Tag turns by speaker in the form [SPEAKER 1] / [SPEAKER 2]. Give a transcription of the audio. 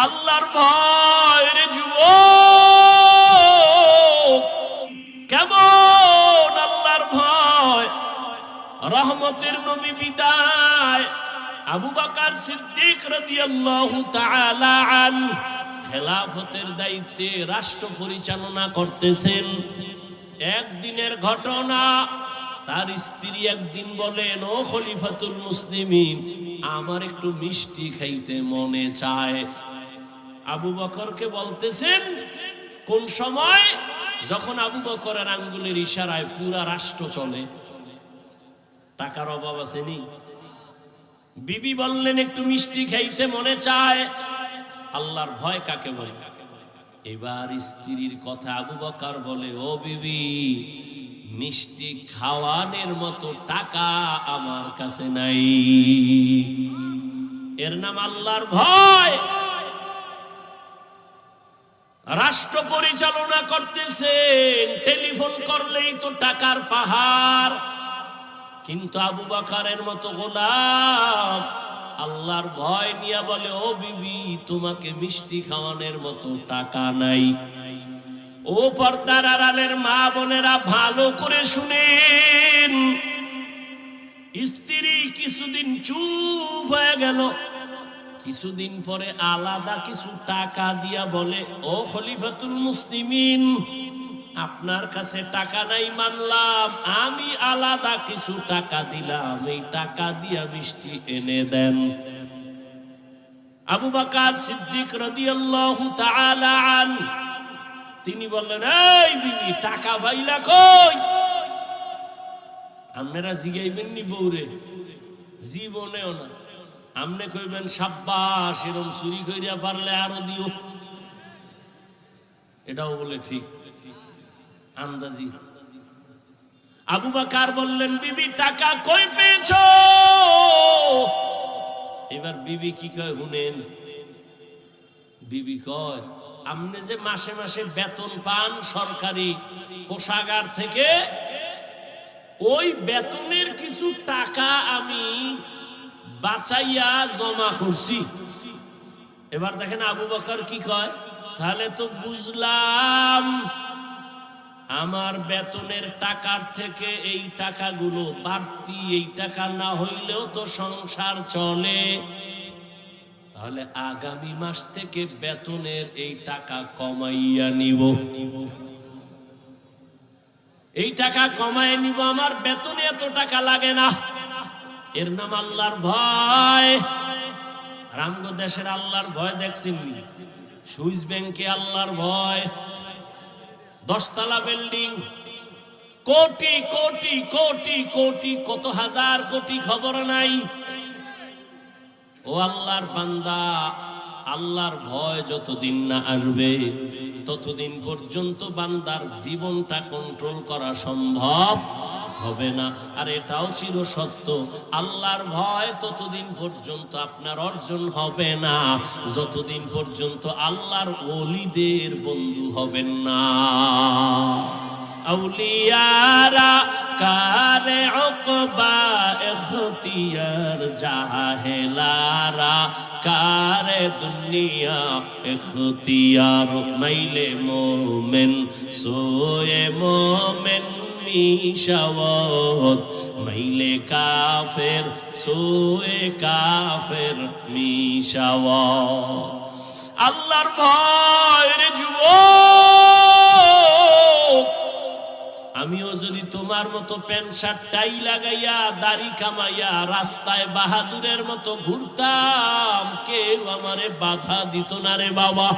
[SPEAKER 1] আল্লাহর ভয় রে যুবক, কেমন আল্লাহর ভয়। রহমতের নবী বিদায়, আবু বকর সিদ্দিক রাদিয়াল্লাহু তাআলা আনহু খেলাফতের দায়িত্বে রাষ্ট্র পরিচালনা করতেছেন। একদিনের ঘটনা, তার স্ত্রী একদিন বলেন, ও খলিফাতুল মুসলিমিন, আমার একটু মিষ্টি খাইতে মনে চায়। আবু বকরকে বলতেছেন, কোন সময়? যখন আবু বকরের আঙ্গুলের ইশারায় পুরা রাষ্ট্র চলে। টাকার অভাব আসেনি। বিবি বললেন, একটু মিষ্টি খাইতে মনে চায়। আল্লাহর ভয় কাকে বলে? এবার স্ত্রীর কথা আবু বকর বলে, ও বিবি, মিষ্টি খাওয়ানোর মতো টাকা আমার কাছে নাই। এর নাম আল্লাহর ভয়। রাষ্ট্র পরিচালনা করতেছেন, টেলিফোন করলেই তো টাকার পাহাড়। কিন্তু আবু বকরের মতো গোলাম আল্লাহর ভয় নিয়ে বলে, ও বিবি, তোমাকে মিষ্টি খাওয়ানোর মতো টাকা নাই। ও পর্দার আড়ালের মা বোনেরা, ভালো করে শুনেন। স্ত্রী কিছুদিন চুপ হয়ে গেল। কিছুদিন পরে আলাদা কিছু টাকা দিয়া বলে, ও খলিফাতুল মুসলিমিন, আপনার কাছে টাকা নাই মানলাম, আমি আলাদা কিছু টাকা দিলাম, এই টাকা দিয়া মিষ্টি এনে দেন। আবু বকর সিদ্দিক রাদিয়াল্লাহু তাআলা আনহু তিনি বললেন, এই বিবি, টাকা পাইলা কই? আপনারা জিগাইবেন নি বউরে? জীবনেও না। আমনে কইবেন, সাব্বাস, এরকম চুরি কইরা পারলে আরো দিও। এটাও বলে ঠিক আন্দাজি। আবু বকর বললেন, বিবি, টাকা কই পেয়েছো? এবার বিবি কি কয় শুনেন। বিবি কয়, আপনি যে মাসে মাসে বেতন পান সরকারি কোষাগার থেকে, ওই বেতনের কিছু টাকা আমি বাঁচাইয়া জমা করছি। এবার দেখেন আবু বকর কি কয়, তাহলে তো বুঝলাম আমার বেতনের টাকার থেকে এই টাকাগুলো বাড়তি, এই টাকা না হইলেও তো সংসার চলে। তাহলে আগামী মাস থেকে বেতনের এই টাকা কমাইয়া নিব, এই টাকা কমায় নিব, আমার বেতনে এত টাকা লাগে না। এর নাম আল্লাহর ভয়। রামগো দেশের আল্লাহর ভয় দেখছেন? সুইস ব্যাংকে আল্লাহর ভয়। 10 তলা বিল্ডিং, কোটি কোটি কোটি কোটি, কত হাজার কোটি খবর নাই। ও আল্লাহর বান্দা, আল্লাহর ভয় যতদিন না আসবে ততদিন পর্যন্ত বান্দার জীবনটা কন্ট্রোল করা সম্ভব হবে না। আর এটাও চির সত্য, আল্লাহর ভয় ততদিন পর্যন্ত আপনার অর্জন হবে না যতদিন পর্যন্ত আল্লাহর ওলিদের বন্ধু হবেন না। আউলিয়ারা কারে উকবা ইখতিয়ার, জাহেলারা কারে দুনিয়া ইখতিয়ার। মাইলে মোমেন সোয়ে মোমেন মিশাওয়াত, মাইলে কাফের সোয়ে কাফের মিশাওয়াত। আল্লাহর ভয় রে যুবক, আমিও যদি তোমার মতো প্যান্ট শার্ট টাই লাগাইয়া দাড়ি কামাইয়া রাস্তায় বাহাদুরের মতো ঘুরতাম, কেউ আমারে বাধা দিত না রে বাবা।